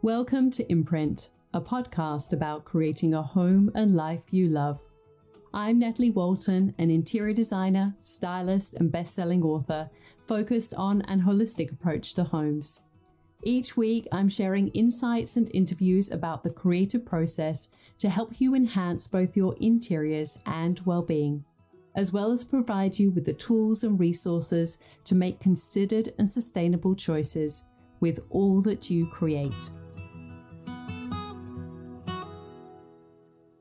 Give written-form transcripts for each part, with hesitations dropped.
Welcome to Imprint, a podcast about creating a home and life you love. I'm Natalie Walton, an interior designer, stylist, and best-selling author focused on an holistic approach to homes. Each week, I'm sharing insights and interviews about the creative process to help you enhance both your interiors and well-being, as well as provide you with the tools and resources to make considered and sustainable choices with all that you create.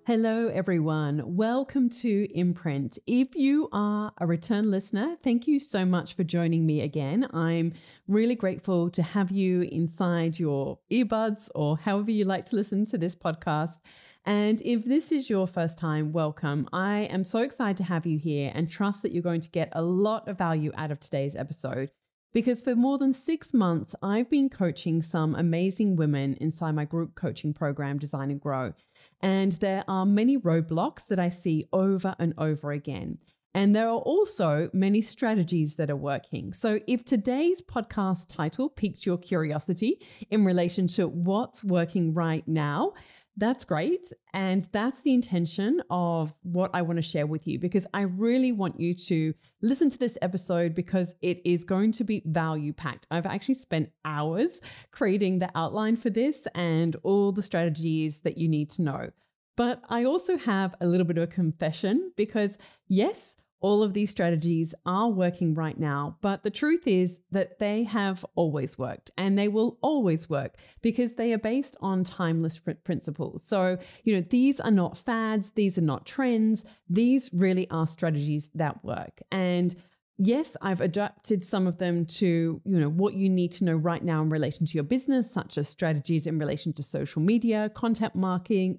Hello, everyone. Welcome to Imprint. If you are a return listener, thank you so much for joining me again. I'm really grateful to have you inside your earbuds or however you like to listen to this podcast. And if this is your first time, welcome. I am so excited to have you here and trust that you're going to get a lot of value out of today's episode. Because for more than 6 months, I've been coaching some amazing women inside my group coaching program, Design and Grow. And there are many roadblocks that I see over and over again. And there are also many strategies that are working. So if today's podcast title piqued your curiosity in relation to what's working right now, that's great. And that's the intention of what I want to share with you, because I really want you to listen to this episode because it is going to be value packed. I've actually spent hours creating the outline for this and all the strategies that you need to know. But I also have a little bit of a confession because yes, all of these strategies are working right now, but the truth is that they have always worked and they will always work because they are based on timeless principles. So, these are not fads, these are not trends, these really are strategies that work. And yes, I've adapted some of them to, what you need to know right now in relation to your business, such as strategies in relation to social media, content marketing,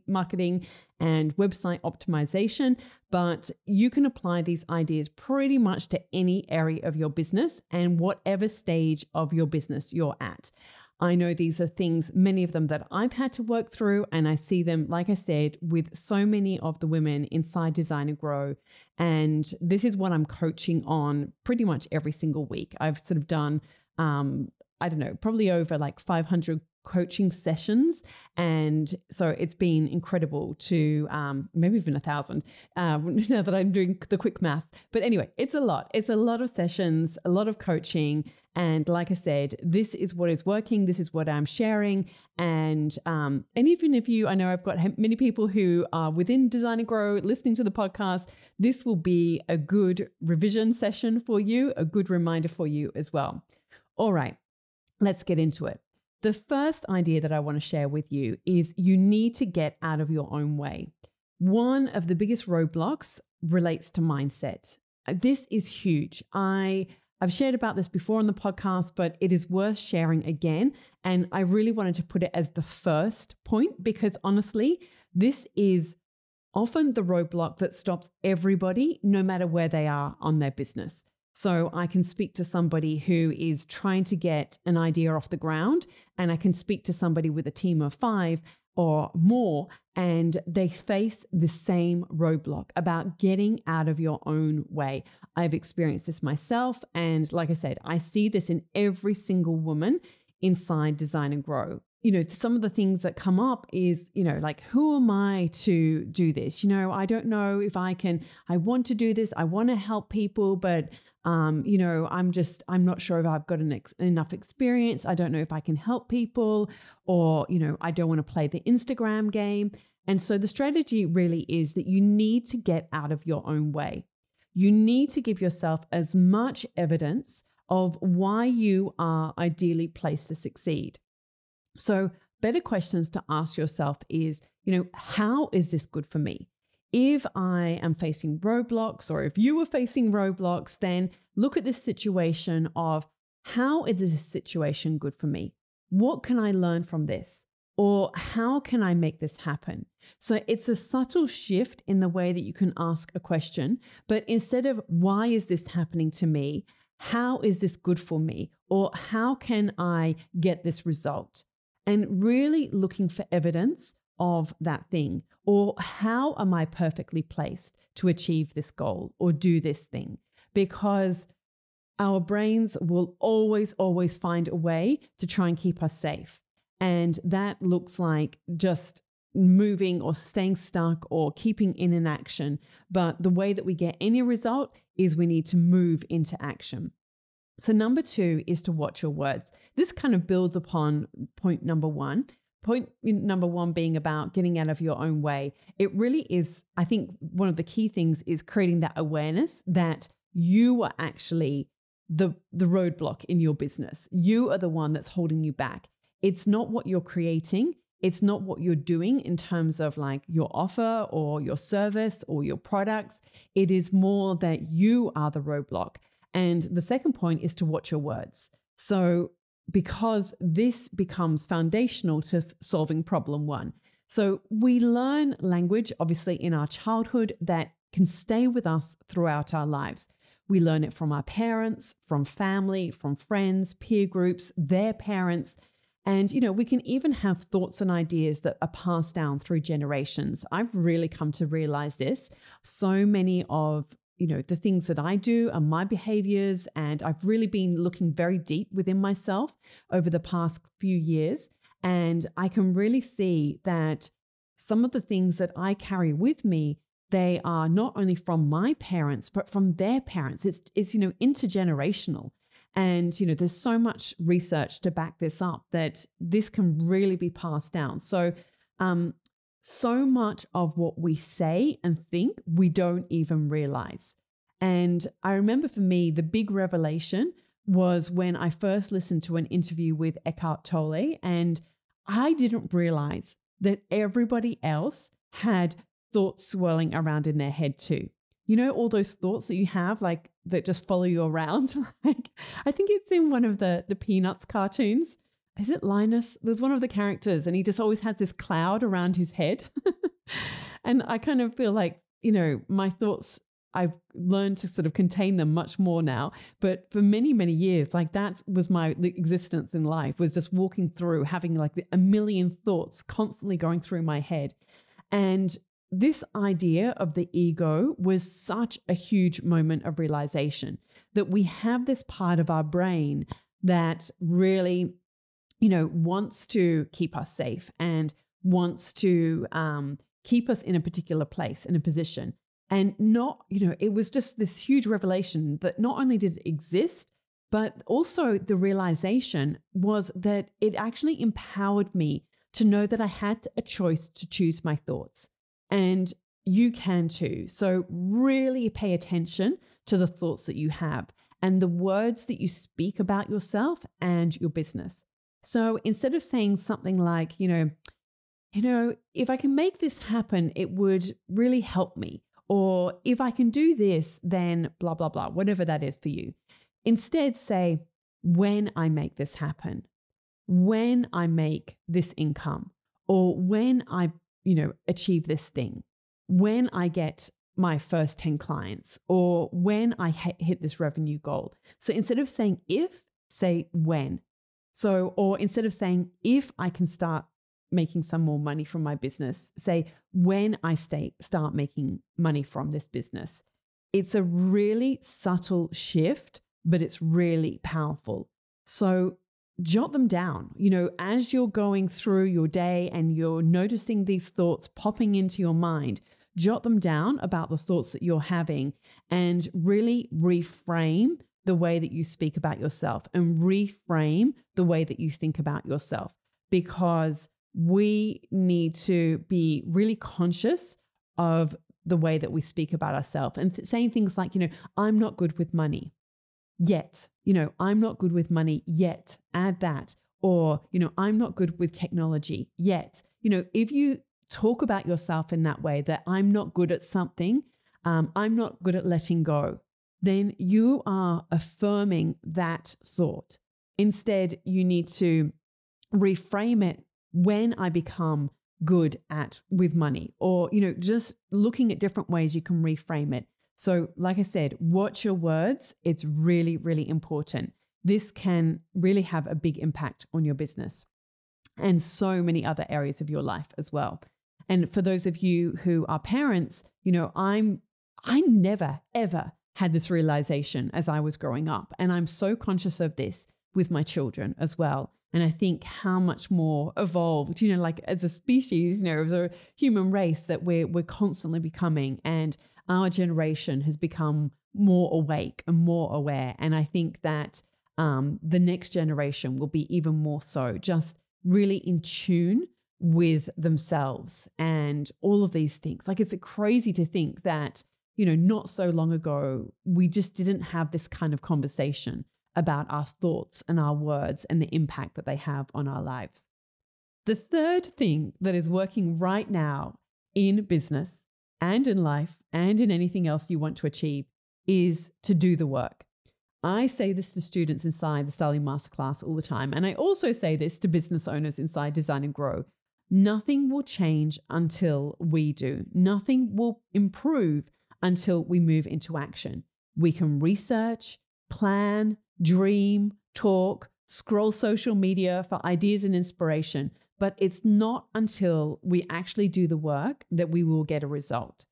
and website optimization. But you can apply these ideas pretty much to any area of your business and whatever stage of your business you're at. I know these are things, many of them that I've had to work through, and I see them, like I said, with so many of the women inside Design and Grow. And this is what I'm coaching on pretty much every single week. I've sort of done, probably over like 500 coaching sessions. And so it's been incredible to maybe even 1,000 now that I'm doing the quick math. But anyway, it's a lot. It's a lot of sessions, a lot of coaching. And like I said, this is what is working. This is what I'm sharing. And even if I know I've got many people who are within Design and Grow listening to the podcast, this will be a good revision session for you, a good reminder for you as well. All right, let's get into it. The first idea that I want to share with you is you need to get out of your own way. One of the biggest roadblocks relates to mindset. This is huge. I've shared about this before on the podcast, but it is worth sharing again. And I really wanted to put it as the first point because honestly, this is often the roadblock that stops everybody, no matter where they are on their business. So I can speak to somebody who is trying to get an idea off the ground, and I can speak to somebody with a team of 5 or more, and they face the same roadblock about getting out of your own way. I've experienced this myself. And like I said, I see this in every single woman inside Design and Grow. Some of the things that come up is, like, who am I to do this? I don't know if I want to do this. I want to help people, but, I'm not sure if I've got enough experience. I don't know if I can help people, or, I don't want to play the Instagram game. And so the strategy really is that you need to get out of your own way. You need to give yourself as much evidence of why you are ideally placed to succeed. So better questions to ask yourself is, how is this good for me? If I am facing roadblocks, or if you are facing roadblocks, then look at this situation of, how is this situation good for me? What can I learn from this? Or how can I make this happen? So it's a subtle shift in the way that you can ask a question, but instead of why is this happening to me, how is this good for me? Or how can I get this result? And really looking for evidence of that thing, or how am I perfectly placed to achieve this goal or do this thing? Because our brains will always find a way to try and keep us safe. And that looks like just moving or staying stuck or keeping in inaction. But the way that we get any result is we need to move into action. So number 2 is to watch your words. This kind of builds upon point number 1. Point number 1 being about getting out of your own way. It really is, I think one of the key things is creating that awareness that you are actually the roadblock in your business. You are the one that's holding you back. It's not what you're creating. It's not what you're doing in terms of like your offer or your service or your products. It is more that you are the roadblock. And the second point is to watch your words. So because this becomes foundational to solving problem 1. So we learn language, obviously, in our childhood that can stay with us throughout our lives. We learn it from our parents, from family, from friends, peer groups, their parents. And, we can even have thoughts and ideas that are passed down through generations. I've really come to realize this. So many of the things that I do are my behaviors, and I've really been looking very deep within myself over the past few years. And I can really see that some of the things that I carry with me, they are not only from my parents, but from their parents. It's intergenerational. And, there's so much research to back this up that this can really be passed down. So much of what we say and think, we don't even realize. And I remember for me, the big revelation was when I first listened to an interview with Eckhart Tolle, and I didn't realize that everybody else had thoughts swirling around in their head too. All those thoughts that you have, like that just follow you around. Like, I think it's in one of the Peanuts cartoons. Is it Linus? There's one of the characters, and he just always has this cloud around his head. And I kind of feel like, my thoughts, I've learned to sort of contain them much more now. But for many, many years, like that was my existence in life, was just walking through, having like a million thoughts constantly going through my head. And this idea of the ego was such a huge moment of realization that we have this part of our brain that really, wants to keep us safe and wants to keep us in a particular place, in a position. And not, it was just this huge revelation that not only did it exist, but also the realization was that it actually empowered me to know that I had a choice to choose my thoughts. And you can too. So really pay attention to the thoughts that you have and the words that you speak about yourself and your business. So instead of saying something like, if I can make this happen, it would really help me. Or if I can do this, then blah, blah, blah, whatever that is for you. Instead, say, when I make this happen, when I make this income, or when I achieve this thing, when I get my first 10 clients, or when I hit this revenue goal. So instead of saying if, say when. So, or instead of saying if I can start making some more money from my business, say when I start making money from this business. It's a really subtle shift, but it's really powerful. So jot them down, as you're going through your day and you're noticing these thoughts popping into your mind, jot them down about the thoughts that you're having and really reframe the way that you speak about yourself and reframe the way that you think about yourself, because we need to be really conscious of the way that we speak about ourselves and saying things like, I'm not good with money yet, I'm not good with money yet, add that. Or, I'm not good with technology yet. If you talk about yourself in that way, that I'm not good at something, I'm not good at letting go, then you are affirming that thought. Instead, you need to reframe it when I become good with money, or, just looking at different ways you can reframe it. So like I said, watch your words. It's really, really important. This can really have a big impact on your business and so many other areas of your life as well. And for those of you who are parents, I never, ever had this realization as I was growing up. And I'm so conscious of this with my children as well. And I think how much more evolved, like as a species, as a human race, that we're constantly becoming. And our generation has become more awake and more aware. And I think that the next generation will be even more so, just really in tune with themselves and all of these things. Like, it's crazy to think that, not so long ago, we just didn't have this kind of conversation about our thoughts and our words and the impact that they have on our lives. The third thing that is working right now in business and in life and in anything else you want to achieve is to do the work. I say this to students inside the Styling Masterclass all the time. And I also say this to business owners inside Design and Grow. Nothing will change until we do. Nothing will improve until we move into action. We can research, plan, dream, talk, scroll social media for ideas and inspiration, but it's not until we actually do the work that we will get a result.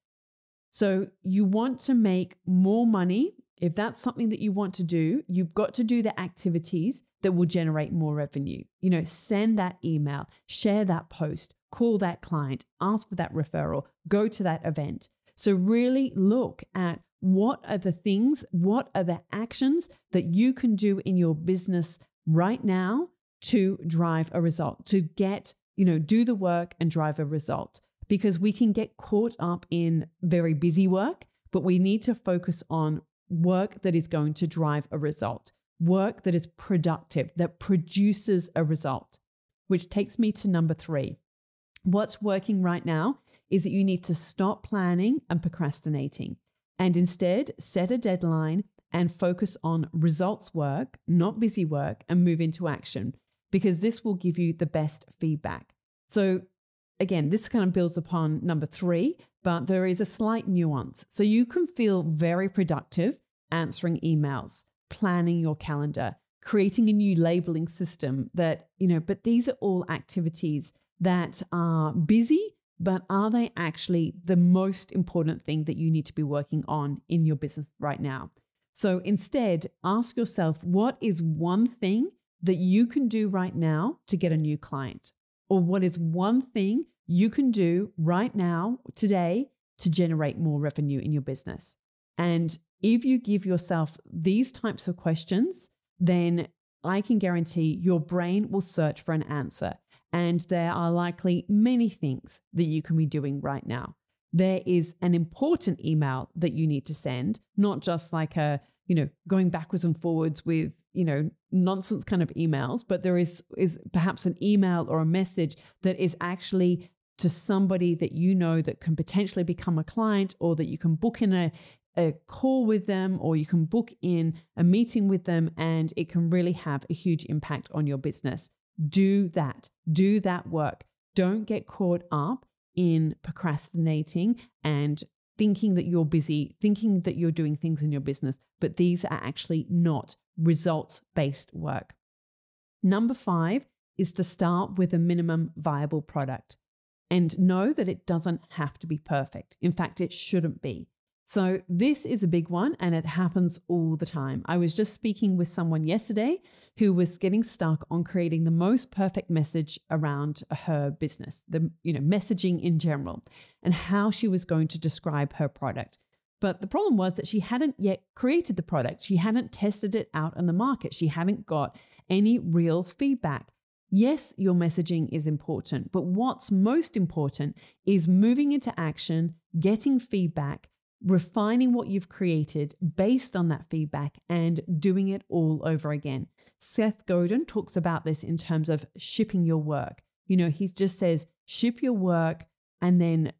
So you want to make more money. If that's something that you want to do, you've got to do the activities that will generate more revenue. Send that email, share that post, call that client, ask for that referral, go to that event. So really look at what are the things, what are the actions that you can do in your business right now to drive a result, to get, do the work and drive a result. Because we can get caught up in very busy work, but we need to focus on work that is going to drive a result, work that is productive, that produces a result, which takes me to number 3. What's working right now is that you need to stop planning and procrastinating and instead set a deadline and focus on results work, not busy work, and move into action, because this will give you the best feedback. So again, this kind of builds upon number 3, but there is a slight nuance. So you can feel very productive answering emails, planning your calendar, creating a new labeling system that, but these are all activities that are busy, but are they actually the most important thing that you need to be working on in your business right now? So instead, ask yourself, what is one thing that you can do right now to get a new client? Or what is one thing you can do right now, today, to generate more revenue in your business? And if you give yourself these types of questions, then I can guarantee your brain will search for an answer. And there are likely many things that you can be doing right now. There is an important email that you need to send, not just like going backwards and forwards with, nonsense kind of emails, but there is perhaps an email or a message that is actually to somebody that that can potentially become a client, or that you can book in a call with them, or you can book in a meeting with them, and it can really have a huge impact on your business. Do that work. Don't get caught up in procrastinating and thinking that you're busy, thinking that you're doing things in your business, but these are actually not results-based work. Number 5 is to start with a minimum viable product and know that it doesn't have to be perfect. In fact, it shouldn't be. So this is a big one, and it happens all the time. I was just speaking with someone yesterday who was getting stuck on creating the most perfect message around her business, messaging in general, and how she was going to describe her product. But the problem was that she hadn't yet created the product. She hadn't tested it out on the market. She hadn't got any real feedback. Yes, your messaging is important, but what's most important is moving into action, getting feedback, refining what you've created based on that feedback, and doing it all over again. Seth Godin talks about this in terms of shipping your work. He just says, ship your work and then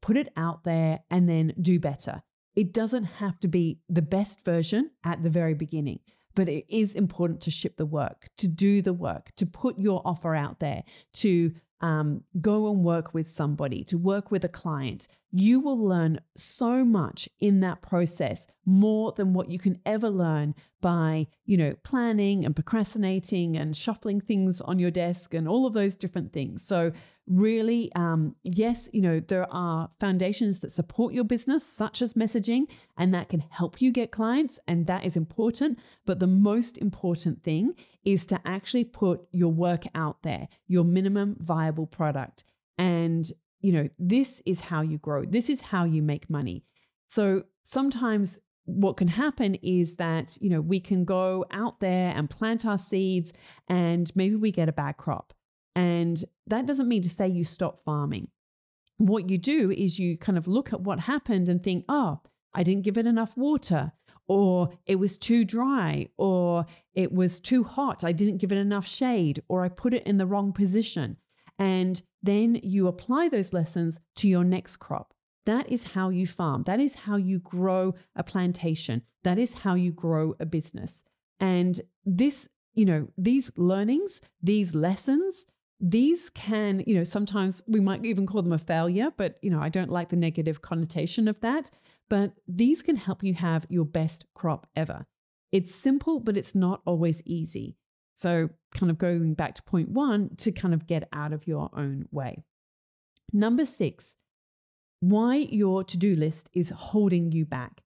put it out there and then do better. It doesn't have to be the best version at the very beginning, but it is important to ship the work, to do the work, to put your offer out there, to go and work with somebody, to work with a client, You will learn so much in that process, more than what you can ever learn by, planning and procrastinating and shuffling things on your desk and all of those different things. So really, yes, there are foundations that support your business, such as messaging, and that can help you get clients, and that is important. But the most important thing is to actually put your work out there, your minimum viable product. And this is how you grow. This is how you make money. So sometimes what can happen is that, we can go out there and plant our seeds and maybe we get a bad crop. And that doesn't mean to say you stop farming. What you do is you kind of look at what happened and think, oh, I didn't give it enough water, or it was too dry, or it was too hot. I didn't give it enough shade, or I put it in the wrong position. And then you apply those lessons to your next crop. That is how you farm. That is how you grow a plantation. That is how you grow a business. And this, these learnings, these lessons, these can, sometimes we might even call them a failure, but, I don't like the negative connotation of that. But these can help you have your best crop ever. It's simple, but it's not always easy. So kind of going back to point 1, to kind of get out of your own way. Number 6, why your to-do list is holding you back.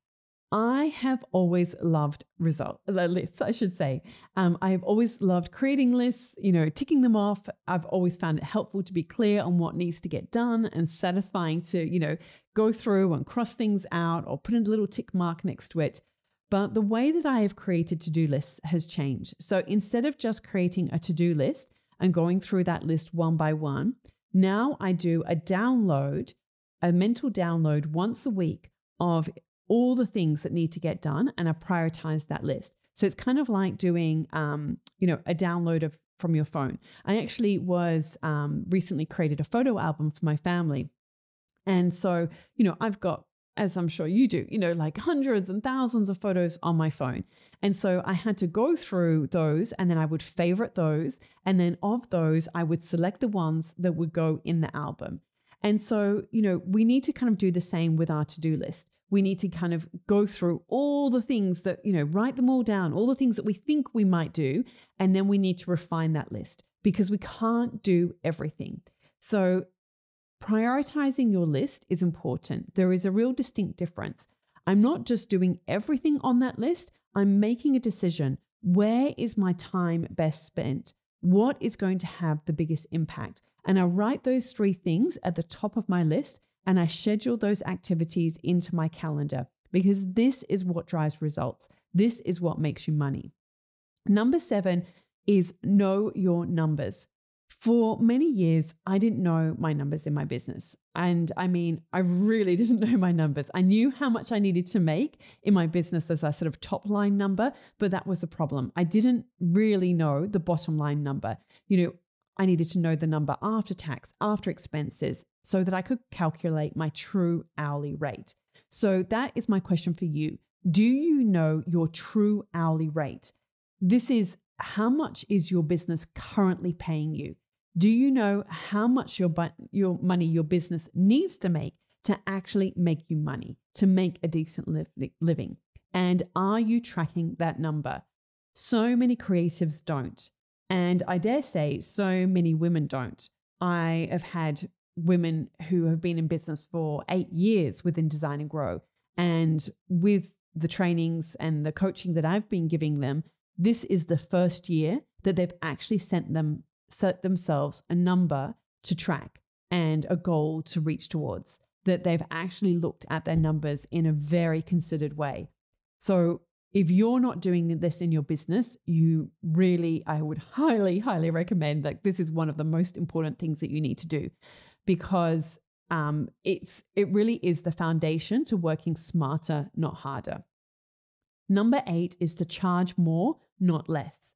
I have always loved lists, I should say. I've always loved creating lists, ticking them off. I've always found it helpful to be clear on what needs to get done and satisfying to, go through and cross things out or put a little tick mark next to it. But the way that I have created to-do lists has changed. So instead of just creating a to-do list and going through that list one by one, now I do a mental download once a week of all the things that need to get done, and I prioritize that list. So it's kind of like doing, a download from your phone. I actually was recently created a photo album for my family. And so, I've got, as I'm sure you do, like hundreds and thousands of photos on my phone. And so I had to go through those, and then I would favorite those. And then of those, I would select the ones that would go in the album. And so, we need to kind of do the same with our to-do list. We need to kind of go through all the things that, write them all down, all the things that we think we might do. And then we need to refine that list because we can't do everything. So prioritizing your list is important. There is a real distinct difference. I'm not just doing everything on that list. I'm making a decision. Where is my time best spent? What is going to have the biggest impact? And I write those 3 things at the top of my list, and I schedule those activities into my calendar because this is what drives results. This is what makes you money. Number 7 is know your numbers. For many years, I didn't know my numbers in my business. And I mean, I really didn't know my numbers. I knew how much I needed to make in my business as a sort of top line number, but that was the problem. I didn't really know the bottom line number. I needed to know the number after tax, after expenses, so that I could calculate my true hourly rate. So that is my question for you. Do you know your true hourly rate? This is how much is your business currently paying you? Do you know how much your money your business needs to make to actually make you money, to make a decent living? And are you tracking that number? So many creatives don't. And I dare say so many women don't. I have had women who have been in business for 8 years within Design and Grow. And with the trainings and the coaching that I've been giving them, this is the first year that they've actually set themselves a number to track and a goal to reach towards, that they've actually looked at their numbers in a very considered way. So if you're not doing this in your business, I would highly, highly recommend that this is one of the most important things that you need to do, because it really is the foundation to working smarter, not harder. Number 8 is to charge more, not less.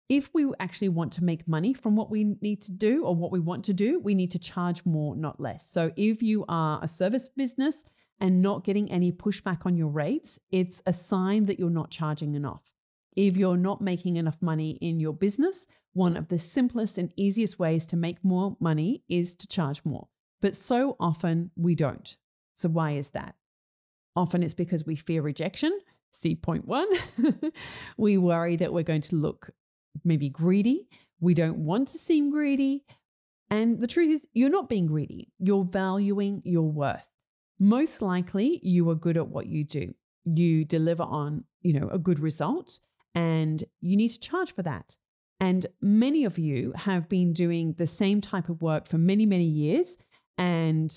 If we actually want to make money from what we need to do or what we want to do, we need to charge more, not less. So if you are a service business and not getting any pushback on your rates, it's a sign that you're not charging enough. If you're not making enough money in your business, one of the simplest and easiest ways to make more money is to charge more. But so often we don't. So why is that? Often it's because we fear rejection. See point one. We worry that we're going to look maybe greedy. We don't want to seem greedy. And the truth is, you're not being greedy. You're valuing your worth. Most likely, you are good at what you do. You deliver on, a good result, and you need to charge for that. And many of you have been doing the same type of work for many, many years, and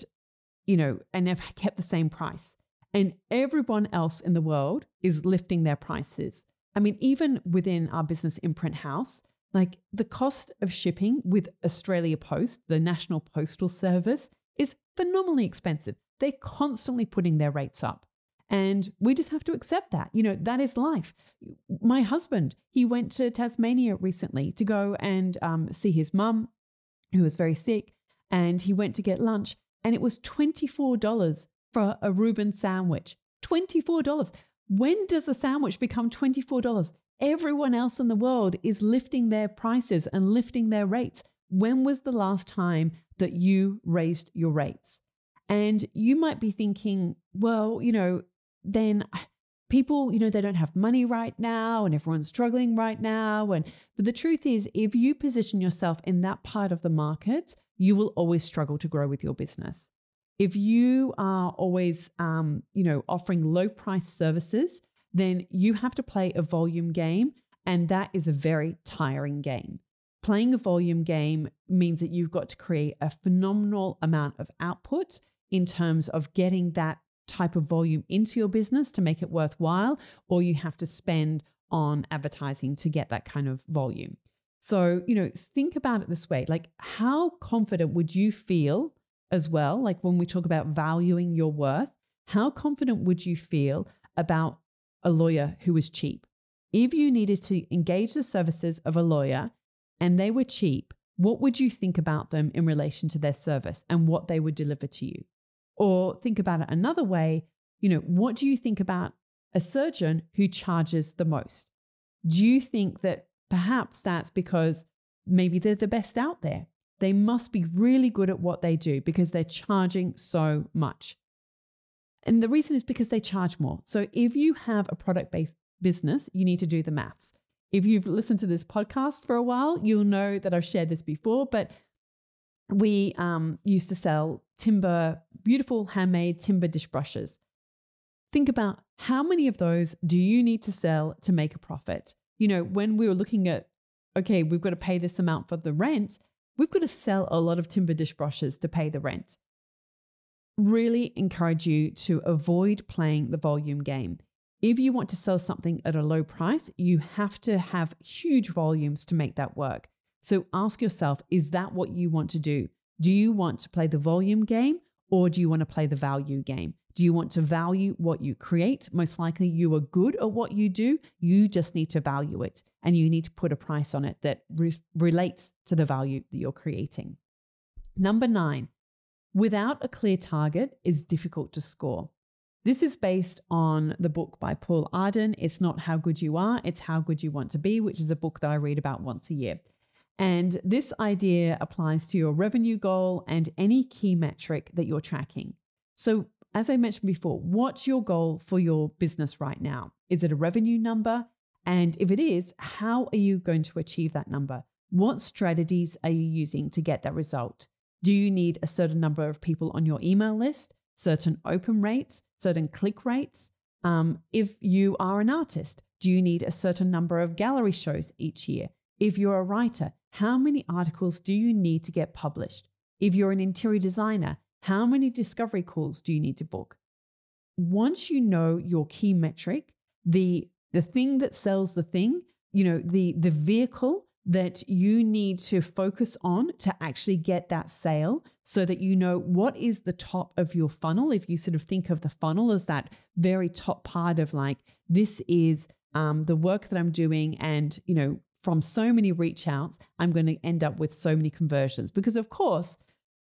have kept the same price. And everyone else in the world is lifting their prices. I mean, even within our business Imprint House, like the cost of shipping with Australia Post, the National Postal Service, is phenomenally expensive. They're constantly putting their rates up. And we just have to accept that. That is life. My husband, he went to Tasmania recently to go and see his mum, who was very sick. And he went to get lunch, and it was $24 for a Reuben sandwich. $24. When does a sandwich become $24? Everyone else in the world is lifting their prices and lifting their rates. When was the last time that you raised your rates? And you might be thinking, well, then people, they don't have money right now and everyone's struggling right now. But the truth is, if you position yourself in that part of the market, you will always struggle to grow with your business. If you are always, offering low price services, then you have to play a volume game, and that is a very tiring game. Playing a volume game means that you've got to create a phenomenal amount of output in terms of getting that type of volume into your business to make it worthwhile, or you have to spend on advertising to get that kind of volume. So, think about it this way, like how confident would you feel as well? Like when we talk about valuing your worth, how confident would you feel about a lawyer who was cheap? If you needed to engage the services of a lawyer and they were cheap, what would you think about them in relation to their service and what they would deliver to you? Or think about it another way, what do you think about a surgeon who charges the most? Do you think that perhaps that's because maybe they're the best out there? They must be really good at what they do because they're charging so much. And the reason is because they charge more. So if you have a product-based business, you need to do the maths. If you've listened to this podcast for a while, you'll know that I've shared this before, but we used to sell beautiful handmade timber dish brushes. Think about how many of those do you need to sell to make a profit? When we were looking at, okay, we've got to pay this amount for the rent, we've got to sell a lot of timber dish brushes to pay the rent. Really encourage you to avoid playing the volume game. If you want to sell something at a low price, you have to have huge volumes to make that work. So ask yourself, is that what you want to do? Do you want to play the volume game, or do you want to play the value game? Do you want to value what you create? Most likely you are good at what you do. You just need to value it, and you need to put a price on it that relates to the value that you're creating. Number 9, without a clear target is difficult to score. This is based on the book by Paul Arden. It's not How Good You Are, it's How Good You Want to Be, which is a book that I read about once a year. And this idea applies to your revenue goal and any key metric that you're tracking. So as I mentioned before, what's your goal for your business right now? Is it a revenue number? And if it is, how are you going to achieve that number? What strategies are you using to get that result? Do you need a certain number of people on your email list, certain open rates, certain click rates? If you are an artist, do you need a certain number of gallery shows each year? If you're a writer, how many articles do you need to get published? If you're an interior designer, how many discovery calls do you need to book? Once you know your key metric, the thing that sells the thing, the vehicle that you need to focus on to actually get that sale, so that you know what is the top of your funnel. If you sort of think of the funnel as that very top part of like, this is the work that I'm doing, and from so many reach outs, I'm going to end up with so many conversions. Because of course,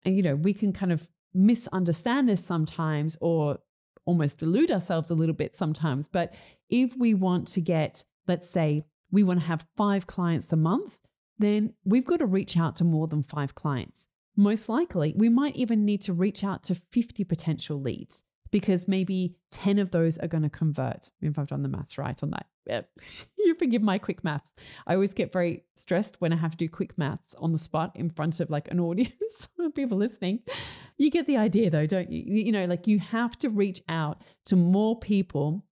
we can kind of misunderstand this sometimes, or almost delude ourselves a little bit sometimes. But if we want to get, let's say, we want to have 5 clients a month, then we've got to reach out to more than 5 clients. most likely we might even need to reach out to 50 potential leads because maybe 10 of those are going to convert. If I've done the maths right on that. Yep. You forgive my quick maths. I always get very stressed when I have to do quick maths on the spot in front of like an audience of people listening. You get the idea though, don't you? You know, like you have to reach out to more people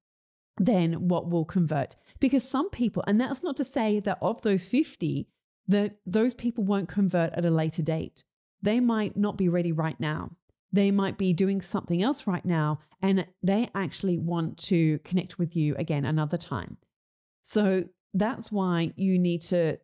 than what will convert. Because some people, and that's not to say that of those 50, that those people won't convert at a later date. They might not be ready right now. They might be doing something else right now, and they actually want to connect with you again another time. So that's why you need to,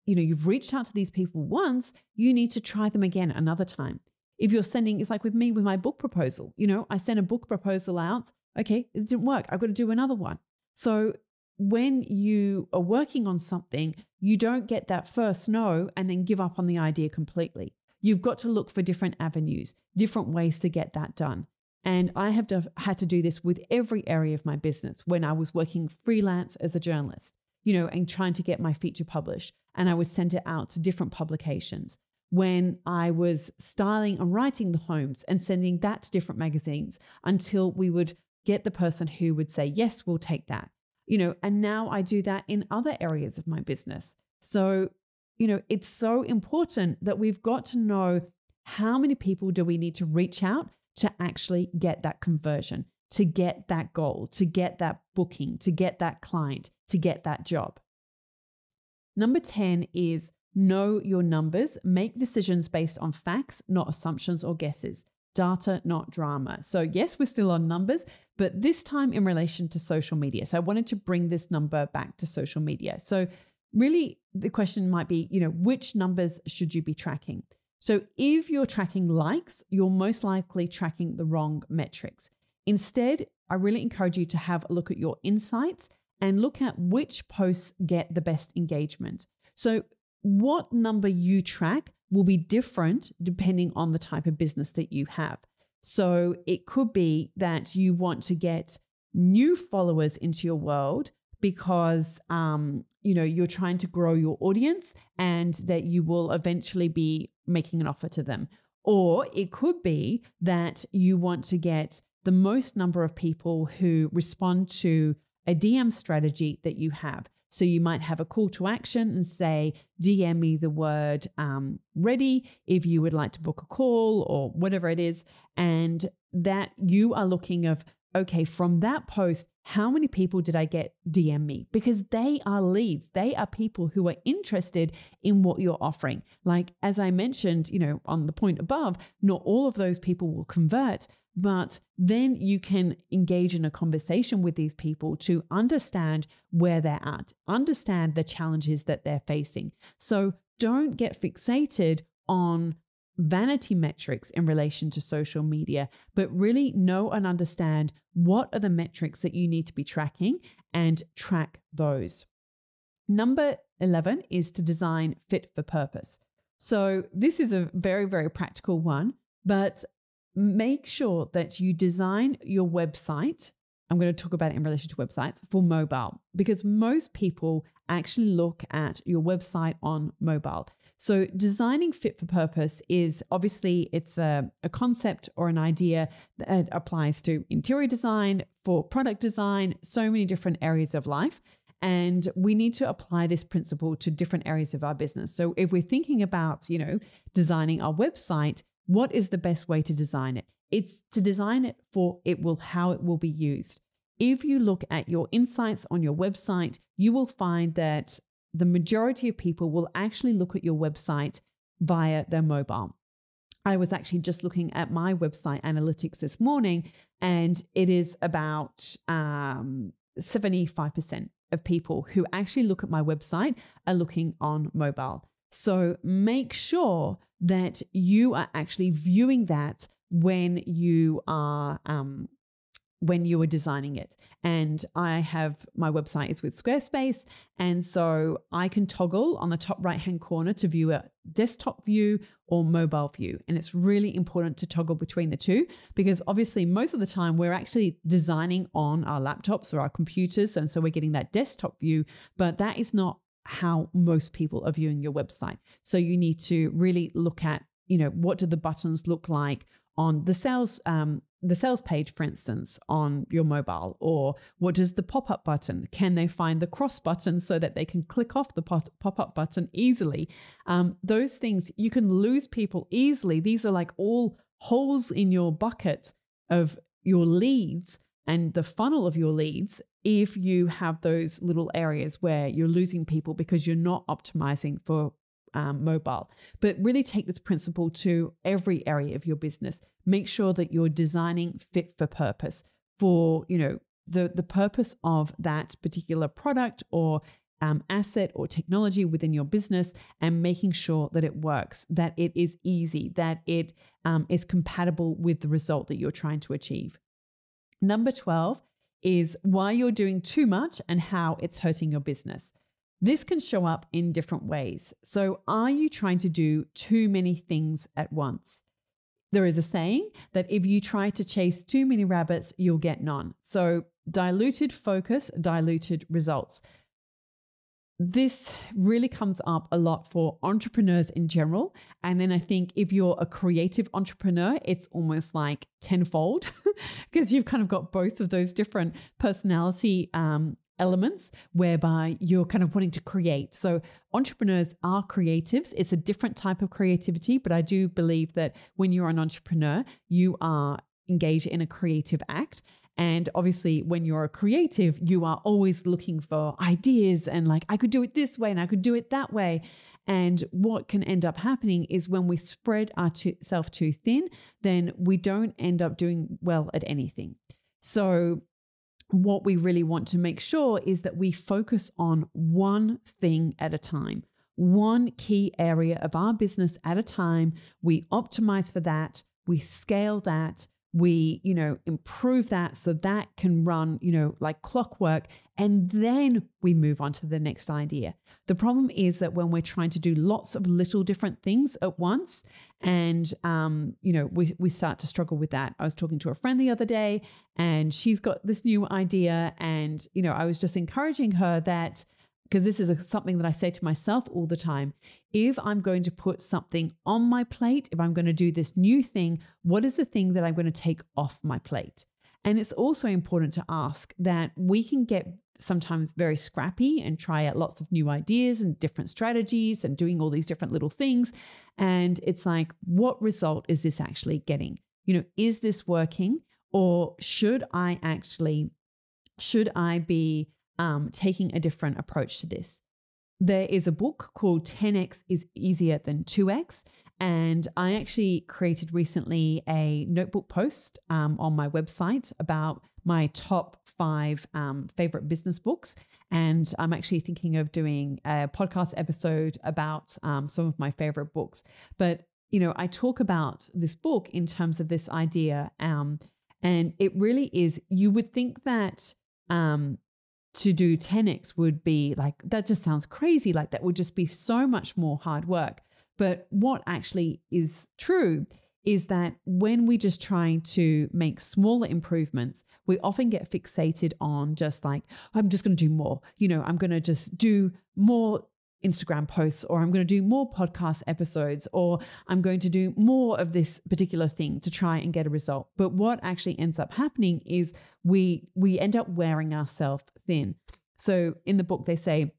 you've reached out to these people once, you need to try them again another time. If you're sending, it's like with me with my book proposal, I sent a book proposal out. Okay, it didn't work. I've got to do another one. So when you are working on something, you don't get that first no and then give up on the idea completely. You've got to look for different avenues, different ways to get that done. And I have had to do this with every area of my business when I was working freelance as a journalist, and trying to get my feature published. And I would send it out to different publications. When I was styling and writing the homes and sending that to different magazines until we would get the person who would say, yes, we'll take that, and now I do that in other areas of my business. So, it's so important that we've got to know how many people do we need to reach out to actually get that conversion, to get that goal, to get that booking, to get that client, to get that job. Number 10 is know your numbers. Make decisions based on facts, not assumptions or guesses. Data, not drama. So yes, we're still on numbers, but this time in relation to social media. So I wanted to bring this number back to social media. So really the question might be, which numbers should you be tracking? So if you're tracking likes, you're most likely tracking the wrong metrics. Instead, I really encourage you to have a look at your insights and look at which posts get the best engagement. So what number you track will be different depending on the type of business that you have. So it could be that you want to get new followers into your world because you're trying to grow your audience and that you will eventually be making an offer to them. Or it could be that you want to get the most number of people who respond to a DM strategy that you have. So you might have a call to action and say, DM me the word ready if you would like to book a call or whatever it is. And that you are looking of, okay, from that post, how many people did I get DM me? Because they are leads. They are people who are interested in what you're offering. Like, as I mentioned, on the point above, not all of those people will convert, but then you can engage in a conversation with these people to understand where they're at, understand the challenges that they're facing. So don't get fixated on vanity metrics in relation to social media, but really know and understand what are the metrics that you need to be tracking and track those. Number 11 is to design fit for purpose. So this is a very, very practical one, but make sure that you design your website. I'm going to talk about it in relation to websites for mobile, because most people actually look at your website on mobile. So designing fit for purpose is obviously it's a concept or an idea that applies to interior design, for product design, so many different areas of life. And we need to apply this principle to different areas of our business. So if we're thinking about, designing our website, what is the best way to design it? It's to design it for how it will be used. If you look at your insights on your website, you will find that the majority of people will actually look at your website via their mobile. I was actually just looking at my website analytics this morning, and it is about 75% of people who actually look at my website are looking on mobile. So make sure that you are actually viewing that when you are designing it. And I have my website is with Squarespace. And so I can toggle on the top right-hand corner to view a desktop view or mobile view. And it's really important to toggle between the two, because obviously most of the time we're actually designing on our laptops or our computers. And so we're getting that desktop view, but that is not how most people are viewing your website. So you need to really look at, what do the buttons look like on the sales page, for instance, on your mobile? Or what is the pop-up button? Can they find the cross button so that they can click off the pop-up button easily? Those things, you can lose people easily. These are like all holes in your bucket of your leads and the funnel of your leads if you have those little areas where you're losing people because you're not optimizing for mobile. But really take this principle to every area of your business. Make sure that you're designing fit for purpose for, the purpose of that particular product or asset or technology within your business, and making sure that it works, that it is easy, that it is compatible with the result that you're trying to achieve. Number 12 is why you're doing too much and how it's hurting your business. This can show up in different ways. So are you trying to do too many things at once? There is a saying that if you try to chase too many rabbits, you'll get none. So diluted focus, diluted results. This really comes up a lot for entrepreneurs in general. And then I think if you're a creative entrepreneur, it's almost like tenfold because you've kind of got both of those different personality elements whereby you're kind of wanting to create. So entrepreneurs are creatives. It's a different type of creativity, but I do believe that when you're an entrepreneur, you are engaged in a creative act. And obviously, when you're a creative, you are always looking for ideas and like, I could do it this way and I could do it that way. And what can end up happening is when we spread ourselves too thin, then we don't end up doing well at anything. So what we really want to make sure is that we focus on one thing at a time, one key area of our business at a time. We optimize for that. We scale that. We, improve that so that can run, like clockwork, and then we move on to the next idea. The problem is that when we're trying to do lots of little different things at once, and, we start to struggle with that. I was talking to a friend the other day and she's got this new idea, and, I was just encouraging her that, because this is something that I say to myself all the time. If I'm going to put something on my plate, if I'm going to do this new thing, what is the thing that I'm going to take off my plate? And it's also important to ask that we can get sometimes very scrappy and try out lots of new ideas and different strategies and doing all these different little things. And it's like, what result is this actually getting? Is this working? Or should I be taking a different approach to this? There is a book called 10x is easier than 2x. And I actually created recently a notebook post on my website about my top 5 favorite business books. And I'm actually thinking of doing a podcast episode about some of my favorite books. But, I talk about this book in terms of this idea. And it really is, you would think that to do 10x would be like, that just sounds crazy. Like that would just be so much more hard work. But what actually is true is that when we just trying to make smaller improvements, we often get fixated on just like, I'm just going to do more, I'm going to just do more Instagram posts, or I'm going to do more podcast episodes, or I'm going to do more of this particular thing to try and get a result. But what actually ends up happening is we end up wearing ourselves thin. So in the book, they say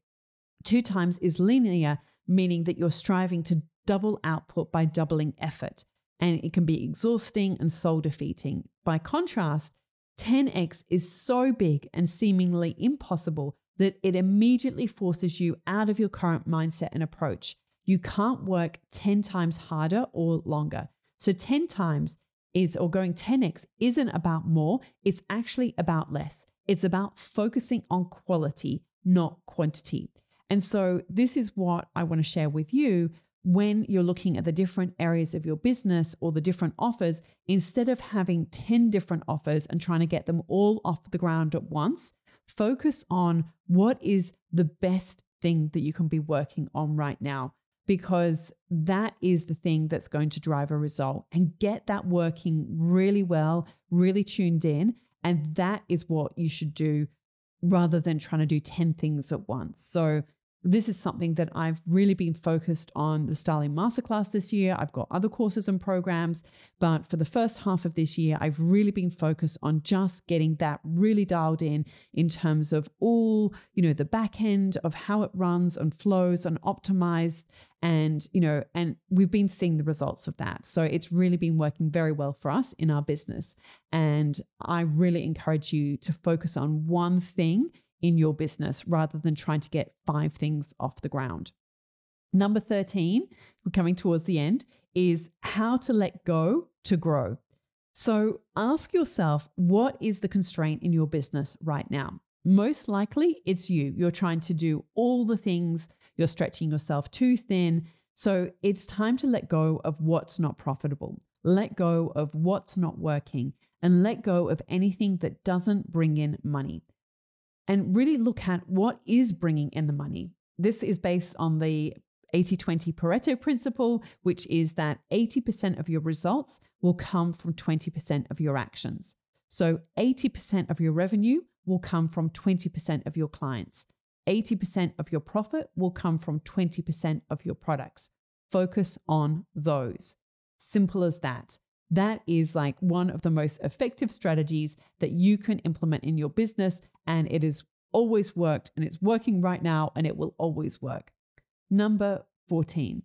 2 times is linear, meaning that you're striving to double output by doubling effort. And it can be exhausting and soul defeating. By contrast, 10x is so big and seemingly impossible that it immediately forces you out of your current mindset and approach. You can't work 10 times harder or longer. So 10 times going 10x isn't about more, it's actually about less. It's about focusing on quality, not quantity. And so this is what I want to share with you when you're looking at the different areas of your business or the different offers. Instead of having 10 different offers and trying to get them all off the ground at once, focus on what is the best thing that you can be working on right now, because that is the thing that's going to drive a result, and get that working really well, really tuned in. And that is what you should do rather than trying to do 10 things at once. So this is something that I've really been focused on the styling masterclass this year. I've got other courses and programs, but for the first half of this year, I've really been focused on just getting that really dialed in terms of all, the back end of how it runs and flows and optimized. And, and we've been seeing the results of that. So it's really been working very well for us in our business. And I really encourage you to focus on one thing in your business rather than trying to get 5 things off the ground. Number 13, we're coming towards the end, is how to let go to grow. So ask yourself, what is the constraint in your business right now? Most likely it's you. You're trying to do all the things, you're stretching yourself too thin. So it's time to let go of what's not profitable, let go of what's not working, and let go of anything that doesn't bring in money. And really look at what is bringing in the money. This is based on the 80-20 Pareto principle, which is that 80% of your results will come from 20% of your actions. So 80% of your revenue will come from 20% of your clients. 80% of your profit will come from 20% of your products. Focus on those. Simple as that. That is like one of the most effective strategies that you can implement in your business, and it has always worked, and it's working right now, and it will always work. Number 14.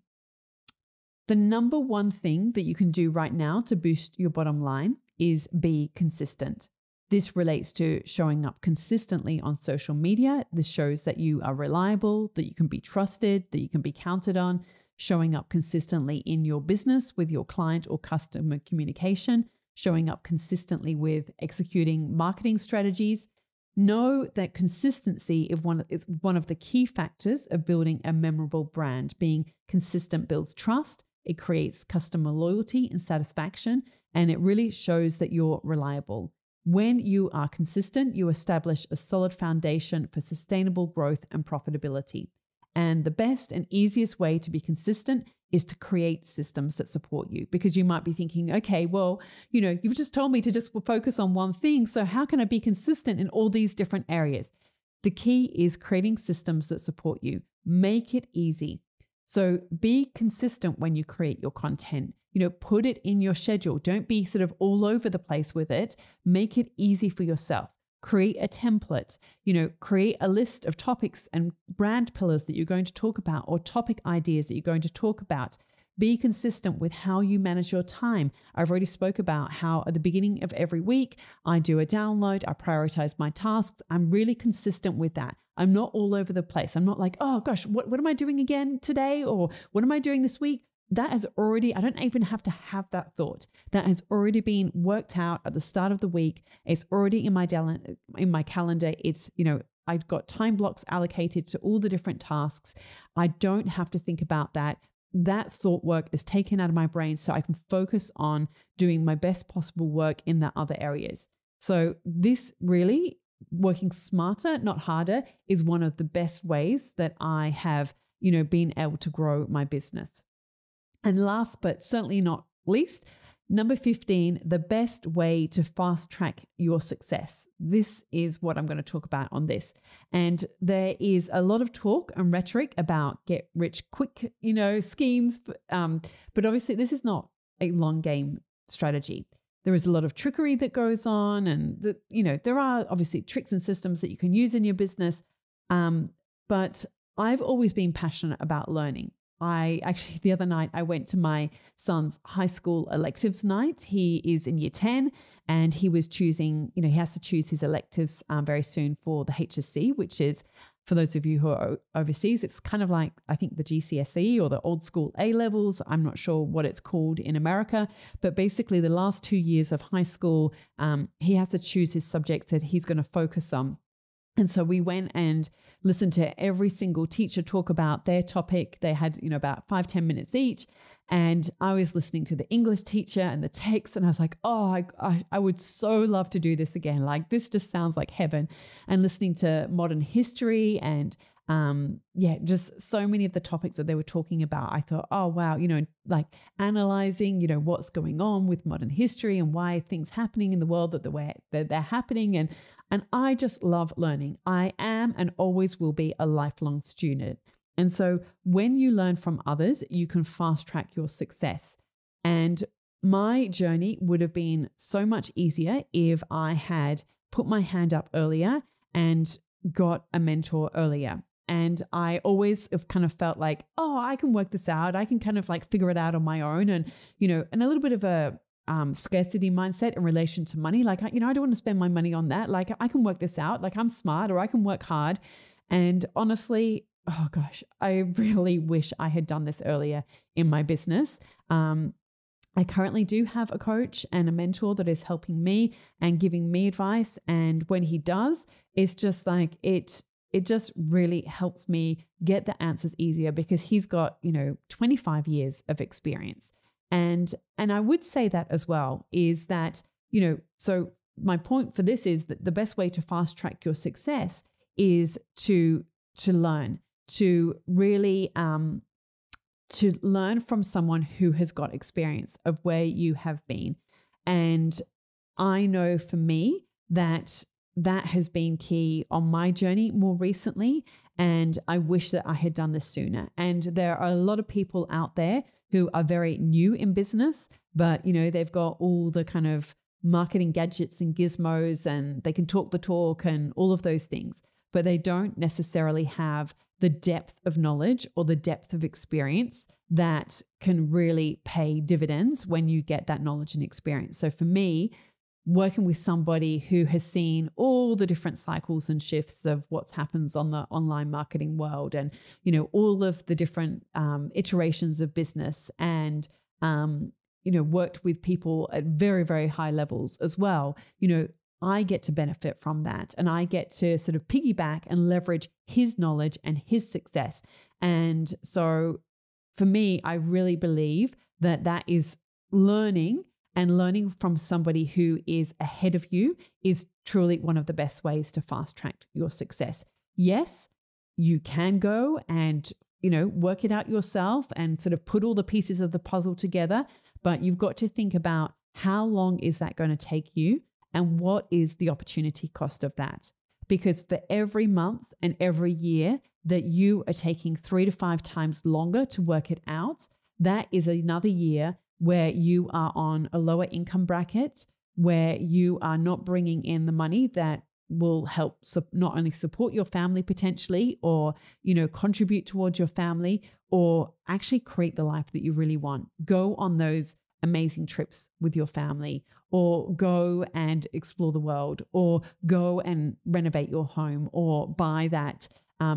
The number one thing that you can do right now to boost your bottom line is be consistent. This relates to showing up consistently on social media. This shows that you are reliable, that you can be trusted, that you can be counted on. Showing up consistently in your business with your client or customer communication, showing up consistently with executing marketing strategies. Know that consistency is one of the key factors of building a memorable brand. Being consistent builds trust, it creates customer loyalty and satisfaction, and it really shows that you're reliable. When you are consistent, you establish a solid foundation for sustainable growth and profitability. And the best and easiest way to be consistent is to create systems that support you, because you might be thinking, okay, well, you've just told me to just focus on one thing. So how can I be consistent in all these different areas? The key is creating systems that support you. Make it easy. So be consistent when you create your content. Put it in your schedule. Don't be sort of all over the place with it. Make it easy for yourself. Create a template, create a list of topics and brand pillars that you're going to talk about, or topic ideas that you're going to talk about. Be consistent with how you manage your time. I've already spoke about how at the beginning of every week, I do a download, I prioritize my tasks. I'm really consistent with that. I'm not all over the place. I'm not like, oh gosh, what am I doing again today? Or what am I doing this week? That has already, I don't even have to have that thought. That has already been worked out at the start of the week. It's already in my calendar. It's, I've got time blocks allocated to all the different tasks. I don't have to think about that. That thought work is taken out of my brain so I can focus on doing my best possible work in the other areas. So this really, working smarter, not harder, is one of the best ways that I have, been able to grow my business. And last, but certainly not least, number 15, the best way to fast track your success. This is what I'm going to talk about on this. And there is a lot of talk and rhetoric about get rich quick, schemes. But obviously this is not a long game strategy. There is a lot of trickery that goes on, and there are obviously tricks and systems that you can use in your business. But I've always been passionate about learning. The other night, I went to my son's high school electives night. He is in year 10, and he was choosing, he has to choose his electives very soon for the HSC, which is, for those of you who are overseas, it's kind of like, I think, the GCSE or the old school A levels. I'm not sure what it's called in America, but basically the last 2 years of high school, he has to choose his subjects that he's going to focus on. And so we went and listened to every single teacher talk about their topic. They had, about 5-10 minutes each. And I was listening to the English teacher and the text, and I was like, oh, I would so love to do this again. Like, this just sounds like heaven. And listening to modern history and just so many of the topics that they were talking about, I thought, oh, wow, like analyzing, what's going on with modern history and why things happening in the world the way that they're happening. And I just love learning. I am and always will be a lifelong student. And so when you learn from others, you can fast track your success. And my journey would have been so much easier if I had put my hand up earlier and got a mentor earlier. And I always have kind of felt like, oh, I can work this out. I can kind of like figure it out on my own. And, and a little bit of a scarcity mindset in relation to money. Like, I don't want to spend my money on that. Like, I can work this out. Like, I'm smart, or I can work hard. And honestly, oh gosh, I really wish I had done this earlier in my business. I currently do have a coach and a mentor that is helping me and giving me advice. And when he does, it's just like it just really helps me get the answers easier, because he's got, 25 years of experience. And I would say that as well is that, so my point for this is that the best way to fast track your success is to learn, to really to learn from someone who has got experience of where you have been. And I know for me that has been key on my journey more recently. And I wish that I had done this sooner. And there are a lot of people out there who are very new in business, but they've got all the kind of marketing gadgets and gizmos, and they can talk the talk and all of those things, but they don't necessarily have the depth of knowledge or the depth of experience that can really pay dividends when you get that knowledge and experience. So for me, working with somebody who has seen all the different cycles and shifts of what happens on the online marketing world, and all of the different iterations of business, and worked with people at very, very high levels as well, I get to benefit from that, and I get to sort of piggyback and leverage his knowledge and his success. And so for me, I really believe that is learning, and learning from somebody who is ahead of you is truly one of the best ways to fast track your success. Yes, you can go and, work it out yourself and sort of put all the pieces of the puzzle together, but you've got to think about how long is that going to take you? And what is the opportunity cost of that? Because for every month and every year that you are taking 3 to 5 times longer to work it out, that is another year where you are on a lower income bracket, where you are not bringing in the money that will help not only support your family potentially, or, contribute towards your family, or actually create the life that you really want. Go on those amazing trips with your family, or go and explore the world, or go and renovate your home, or buy that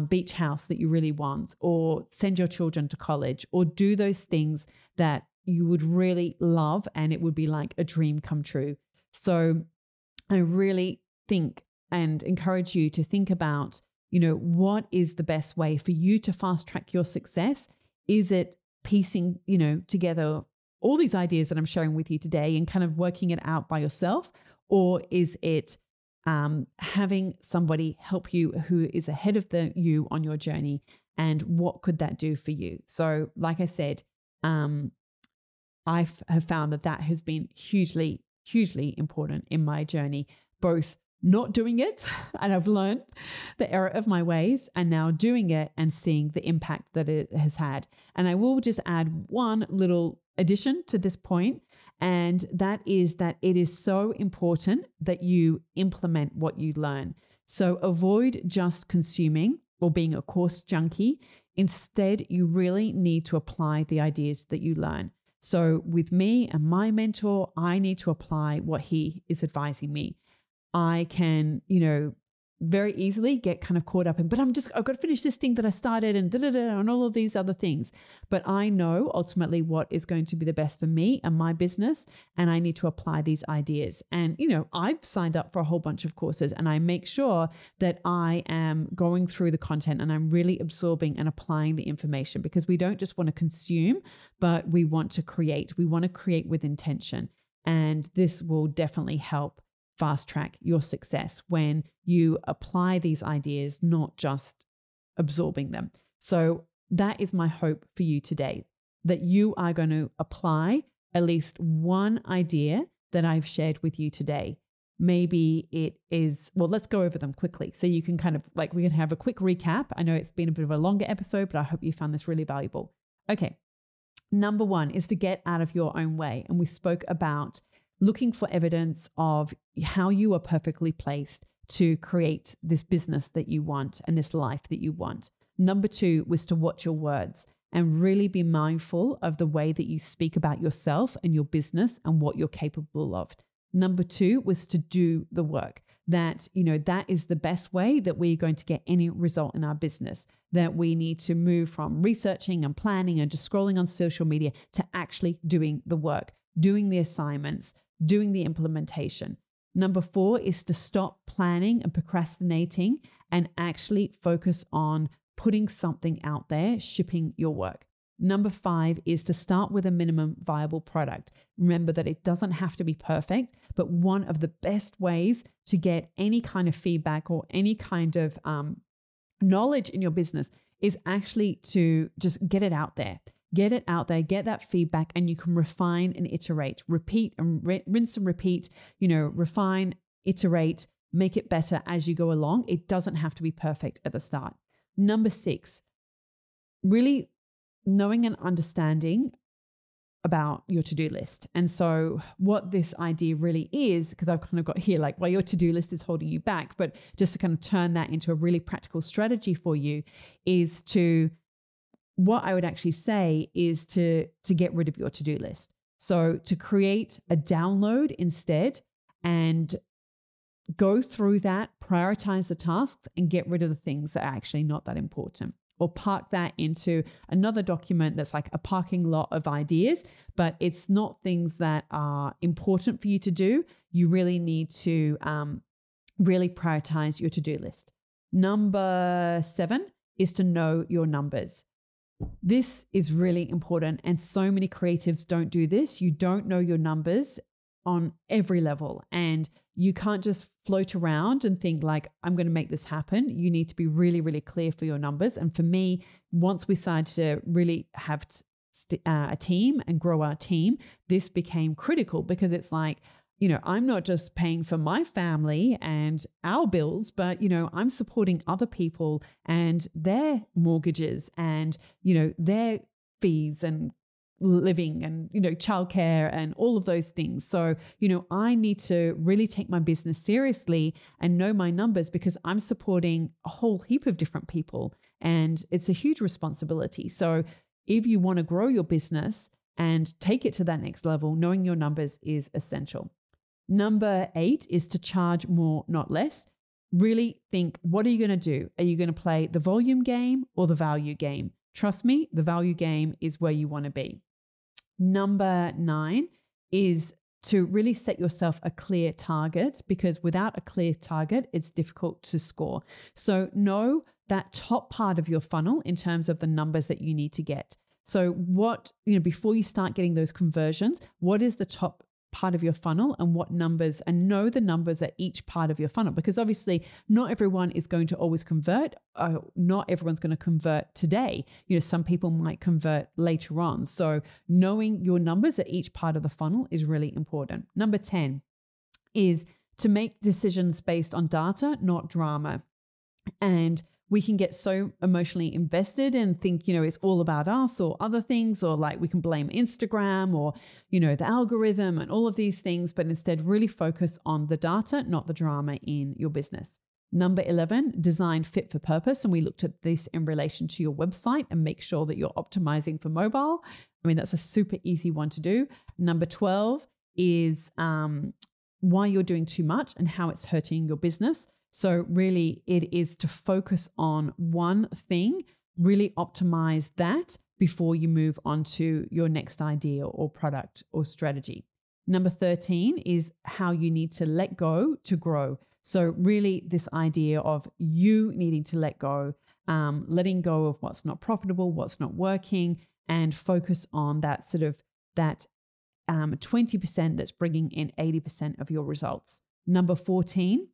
beach house that you really want, or send your children to college, or do those things that you would really love and it would be like a dream come true. So I really think and encourage you to think about, what is the best way for you to fast track your success? Is it piecing, together all these ideas that I'm sharing with you today and kind of working it out by yourself? Or is it having somebody help you who is ahead of you on your journey? And what could that do for you? So like I said, I have found that has been hugely, hugely important in my journey, both not doing it, and I've learned the error of my ways, and now doing it and seeing the impact that it has had. And I will just add one little addition to this point, and that is that it is so important that you implement what you learn. So avoid just consuming or being a course junkie. Instead, you really need to apply the ideas that you learn. So with me and my mentor, I need to apply what he is advising me. I can, very easily get kind of caught up in, but I've got to finish this thing that I started and and all of these other things. But I know ultimately what is going to be the best for me and my business, and I need to apply these ideas. And, I've signed up for a whole bunch of courses, and I make sure that I am going through the content and I'm really absorbing and applying the information, because we don't just want to consume, but we want to create. We want to create with intention. And this will definitely help fast track your success when you apply these ideas, not just absorbing them. So that is my hope for you today, that you are going to apply at least one idea that I've shared with you today. Maybe it is, well, let's go over them quickly so you can kind of we can have a quick recap. I know it's been a bit of a longer episode, but I hope you found this really valuable. Okay. Number one is to get out of your own way. And we spoke about looking for evidence of how you are perfectly placed to create this business that you want and this life that you want. Number two was to watch your words and really be mindful of the way that you speak about yourself and your business and what you're capable of. Number two was to do the work. That is the best way that we're going to get any result in our business, that we need to move from researching and planning and just scrolling on social media to actually doing the work, doing the assignments, doing the implementation. Number four is to stop planning and procrastinating and actually focus on putting something out there, shipping your work. Number five is to start with a minimum viable product. Remember that it doesn't have to be perfect, but one of the best ways to get any kind of feedback or any kind of knowledge in your business is actually to just get it out there. Get it out there, get that feedback, and you can refine and iterate, repeat and rinse and repeat, refine, iterate, make it better as you go along. It doesn't have to be perfect at the start. Number six, really knowing and understanding about your to-do list. And so what this idea really is, because I've kind of got here your to-do list is holding you back, but just to kind of turn that into a really practical strategy for you is what I would actually say is to get rid of your to-do list. So to create a download instead and go through that, prioritize the tasks and get rid of the things that are actually not that important. Or park that into another document that's like a parking lot of ideas, but it's not things that are important for you to do. You really need to really prioritize your to-do list. Number 7 is to know your numbers. This is really important, and so many creatives don't do this. You don't know your numbers on every level, and you can't just float around and think I'm going to make this happen. You need to be really, really clear for your numbers. And for me, once we started to really have a team and grow our team, this became critical, because it's I'm not just paying for my family and our bills, but, I'm supporting other people and their mortgages and, their fees and living and, childcare and all of those things. So, I need to really take my business seriously and know my numbers, because I'm supporting a whole heap of different people and it's a huge responsibility. So if you want to grow your business and take it to that next level, knowing your numbers is essential. Number 8 is to charge more, not less. Really think, what are you going to do? Are you going to play the volume game or the value game? Trust me, the value game is where you want to be. Number 9 is to really set yourself a clear target, because without a clear target, it's difficult to score. So know that top part of your funnel in terms of the numbers that you need to get. So before you start getting those conversions, what is the top part of your funnel and what numbers, and know the numbers at each part of your funnel, because obviously not everyone is going to always convert. Not everyone's going to convert today. Some people might convert later on. So knowing your numbers at each part of the funnel is really important. Number 10 is to make decisions based on data, not drama. And we can get so emotionally invested and think, it's all about us or other things, or we can blame Instagram or, the algorithm and all of these things, but instead really focus on the data, not the drama in your business. Number 11, design fit for purpose. And we looked at this in relation to your website, and make sure that you're optimizing for mobile. That's a super easy one to do. Number 12 is why you're doing too much and how it's hurting your business. So really it is to focus on one thing, really optimize that before you move on to your next idea or product or strategy. Number 13 is how you need to let go to grow. So really this idea of you needing to let go, letting go of what's not profitable, what's not working, and focus on that sort of that 20% that's bringing in 80% of your results. Number 14,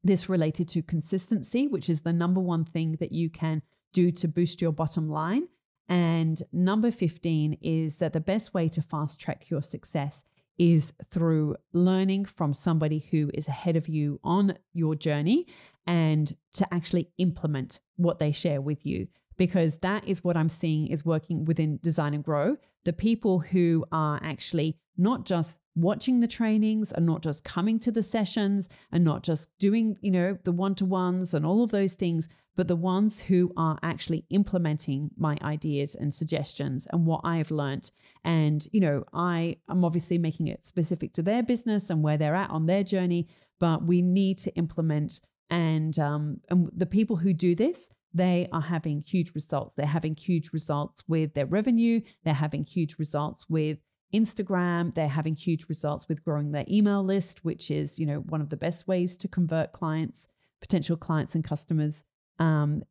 this related to consistency, which is the number one thing that you can do to boost your bottom line. And number 15 is that the best way to fast track your success is through learning from somebody who is ahead of you on your journey and to actually implement what they share with you. Because that is what I'm seeing is working within Design and Grow. The people who are actually not just watching the trainings and not just coming to the sessions and not just doing, the one-to-ones and all of those things, but the ones who are actually implementing my ideas and suggestions and what I've learned. And, I am obviously making it specific to their business and where they're at on their journey, but we need to implement. And the people who do this, they are having huge results. They're having huge results with their revenue. They're having huge results with Instagram. They're having huge results with growing their email list, which is, one of the best ways to convert clients, potential clients and customers.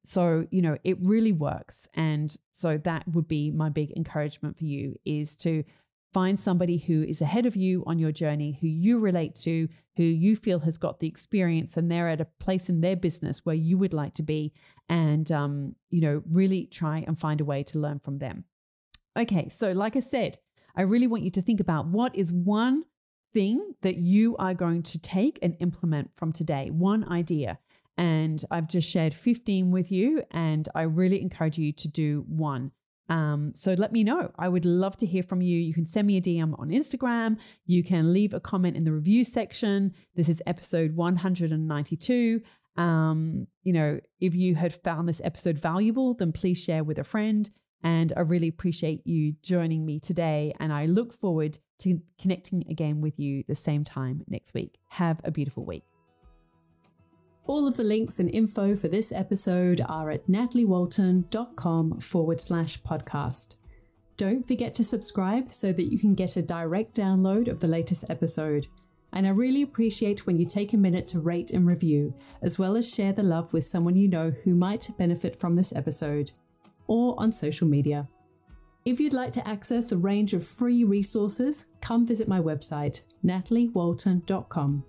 So, it really works. And so that would be my big encouragement for you, is to find somebody who is ahead of you on your journey, who you relate to, who you feel has got the experience and they're at a place in their business where you would like to be, and, really try and find a way to learn from them. Okay. So like I said, I really want you to think about what is one thing that you are going to take and implement from today, one idea. And I've just shared 15 with you, and I really encourage you to do one. So let me know. I would love to hear from you. You can send me a DM on Instagram. You can leave a comment in the review section. This is episode 192. If you had found this episode valuable, then please share with a friend. And I really appreciate you joining me today. And I look forward to connecting again with you the same time next week. Have a beautiful week. All of the links and info for this episode are at nataliewalton.com/podcast. Don't forget to subscribe so that you can get a direct download of the latest episode. And I really appreciate when you take a minute to rate and review, as well as share the love with someone you know who might benefit from this episode, or on social media. If you'd like to access a range of free resources, come visit my website, nataliewalton.com.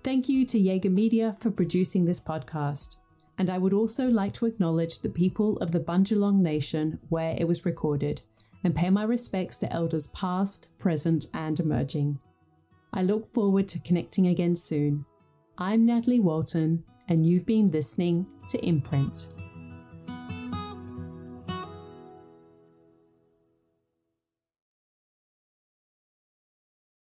Thank you to Jaeger Media for producing this podcast. And I would also like to acknowledge the people of the Bundjalung Nation where it was recorded, and pay my respects to elders past, present, and emerging. I look forward to connecting again soon. I'm Natalie Walton, and you've been listening to Imprint.